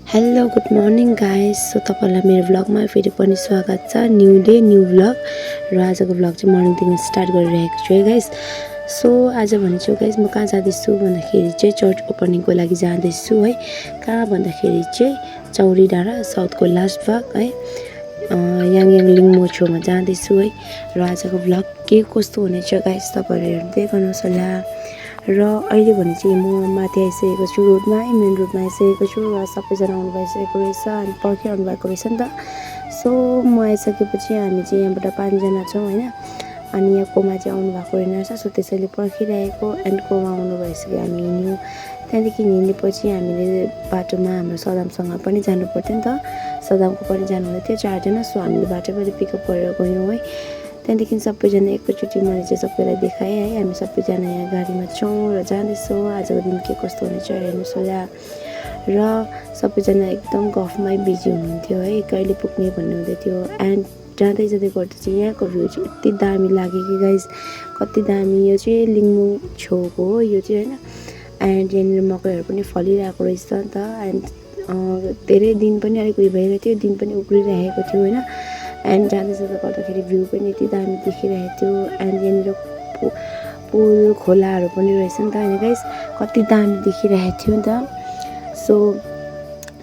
Hello good morning guys. So तपाईँलाई मेरो भ्लगमा फेरि पनि स्वागत छ। न्यू डे न्यू भ्लग र आजको भ्लग चाहिँ मर्निङदेखि स्टार्ट गरिरहेको छु है गाइस। सो आज भने चाहिँ गाइस म कहाँ जाँदैछु भन्दाखेरि चाहिँ चर्च ओपनिङको लागि जाँदैछु है। कहाँ भन्दाखेरि चाहिँ चौरी डाँडा साउथको लास्ट भाग है, याङ लिङ्मो छेउमा जाँदैछु है। र आजको भ्लग के कस्तो हुनेछ गाइस तपाईँहरू हेर्दै गर्नुहोस् होला। र अहिले भने चाहिँ म माथि आइसकेको छु रोडमा है, मेन रोडमा आइसकेको छु र सबैजना आउनु भइसकेको रहेछ अनि पर्खिरहनु भएको रहेछ नि त। सो म आइसकेपछि हामी चाहिँ यहाँबाट 5 जना छौँ होइन, अनि यहाँ कोमा चाहिँ आउनु भएको रहेछ। सो त्यसैले पर्खिरहेको एन्ड कोमा आउनु भइसक्यो, हामी हिँड्यौँ। त्यहाँदेखि हिँडेपछि हामीले बाटोमा हाम्रो सदामसँग पनि जानु पर्थ्यो नि त, सदामको पनि जानु हुँदै थियो 4 जना। सो हामीले बाटोबाट पिकअप गरेर गयौँ है। त्यहाँदेखि सबैजना एकैचोटि मैले चाहिँ सबैलाई देखाएँ है। हामी सबैजना यहाँ गाडीमा छौँ र जाँदैछौँ। आजको दिन के कस्तो हुनेछ हेर्नुहोस् होला। र सबैजना एकदम गफमै बिजी हुनुहुन्थ्यो है, कहिले पुग्ने भन्ने हुँदै थियो। एन्ड जाँदै जाँदै गर्दा चाहिँ यहाँको भ्यू चाहिँ यति दामी लाग्यो कि गाइस, कति दामी। यो चाहिँ लिङ्मु छेउको हो यो चाहिँ होइन। एन्ड यहाँनिर मकैहरू पनि फलिरहेको रहेछ नि त। एन्ड धेरै दिन पनि अलिक उयो भइरहेको थियो, दिन पनि उक्रिरहेको थियो होइन। एन्ड जाँदै जाँदै गर्दाखेरि भ्यू पनि यति दामी देखिरहेको थियो। एन्ड यहाँनिर पुल खोलाहरू पनि रहेछ नि त होइन गाइस, कति दामी देखिरहेको थियो नि त। सो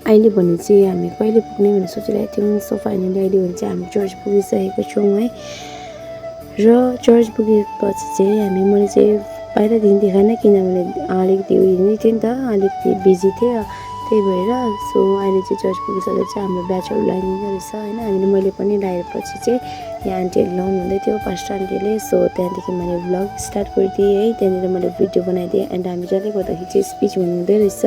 अहिले भने चाहिँ हामी कहिले पुग्ने भनेर सोचिरहेको थियौँ। सो फाइनली अहिले भने चाहिँ हामी चर्च पुगिसकेको छौँ है। र चर्च पुगेपछि चाहिँ मैले चाहिँ बाहिरदेखि देखाएन, किनभने अलिकति उयो नै थियो नि त, अलिकति बिजी थियो त्यही भएर। सो अहिले चाहिँ चर्च पुगिसकेर चाहिँ हाम्रो ब्याचहरू लगाइदिँदो रहेछ होइन। मैले पनि लगाएपछि चाहिँ यहाँ आन्टीहरू लाउनु हुँदै थियो, पास्टर आन्टीले। सो त्यहाँदेखि मैले भ्लग स्टार्ट गरिदिएँ है, त्यहाँनिर मैले भिडियो बनाइदिएँ। एन्ड हामी जाँदै गर्दाखेरि चाहिँ स्पिच हुनुहुँदै रहेछ,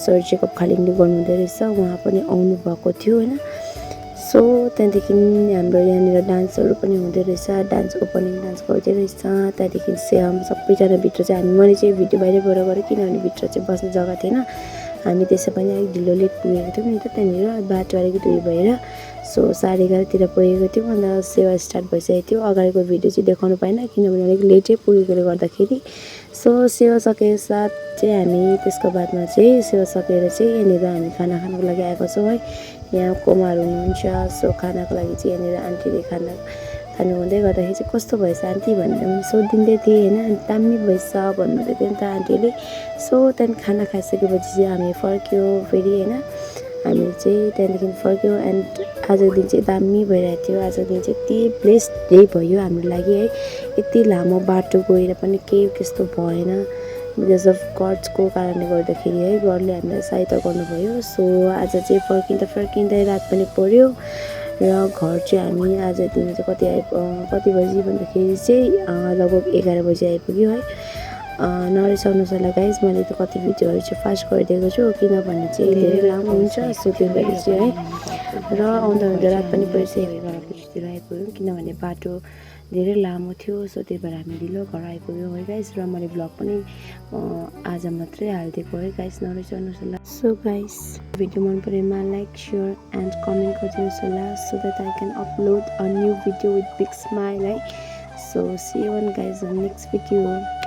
सर जेकब खालिङले गर्नुहुँदै रहेछ, उहाँ पनि आउनुभएको थियो होइन। सो त्यहाँदेखि हाम्रो यहाँनिर डान्सहरू पनि हुँदै रहेछ, डान्स ओपनिङ डान्स गर्दै रहेछ। त्यहाँदेखि चाहिँ सबैजना भित्र चाहिँ मैले चाहिँ भिडियो बाहिरबाट गरेँ, किनभने भित्र चाहिँ बस्ने जग्गा थिएन। हामी त्यसै पनि अलिक ढिलो लेट पुगेको थियौँ नि त, त्यहाँनिर बाटो अलिकति उयो भएर। सो 11:30 पुगेको थियौँ, अन्त सेवा स्टार्ट भइसकेको थियो। अगाडिको भिडियो चाहिँ देखाउनु पाएन, किनभने अलिक लेटै पुगेकोले गर्दाखेरि। सो सेवा सकेको साथ चाहिँ हामी त्यसको बादमा चाहिँ सेवा सकेर चाहिँ यहाँनिर हामी खाना खानको लागि आएको छौँ है। यहाँ कोमाहरू हुनुहुन्छ। सो खानाको लागि चाहिँ यहाँनिर आन्टीले खाना खानु हुँदै गर्दाखेरि चाहिँ कस्तो भएछ आन्टी भनेर मैले सोधिदिँदै थिएँ होइन। दामी भएछ भन्नुहुँदै थियो नि त आन्टीले। सो त्यहाँदेखि खाना खाइसकेपछि चाहिँ हामी फर्क्यौँ फेरि होइन। हामी चाहिँ त्यहाँदेखि फर्क्यौँ। एन्ड आजको दिन चाहिँ दामी भइरहेको थियो। आजको दिन चाहिँ यति ब्लेस्ड डे भयो हाम्रो लागि है। यति लामो बाटो गएर पनि केही त्यस्तो भएन, बिकज अफ गड्सको कारणले गर्दाखेरि है, गडले हामीलाई सहायता गर्नुभयो। सो आज चाहिँ फर्किँदै रात पनि पर्यो र घर चाहिँ हामी आज दिन चाहिँ कति बजी भन्दाखेरि चाहिँ लगभग 11 बजी आइपुग्यो है। नरिसाउनुहोस् होला गाइस, मैले त कति भिडियोहरू चाहिँ फास्ट गरिदिएको छु, किनभने चाहिँ धेरै लामो हुन्छ। सो त्यो भएर चाहिँ है। र आउँदा रात पनि परिसकेको घरतिर आइपुग्यौँ, किनभने बाटो धेरै लामो थियो। सो त्यही भएर हामी ढिलो घर आइपुग्यौँ है गाइस। र मैले भ्लग पनि आज मात्रै हालिदिएको है गाइस, नरिसाउनुहोस् होला। सो गाइस भिडियो मन परेमा लाइक सेयर एन्ड कमेन्ट गरिदिनुहोस् होला, so that I can upload a new video with big smile है। So see you one guys on next video.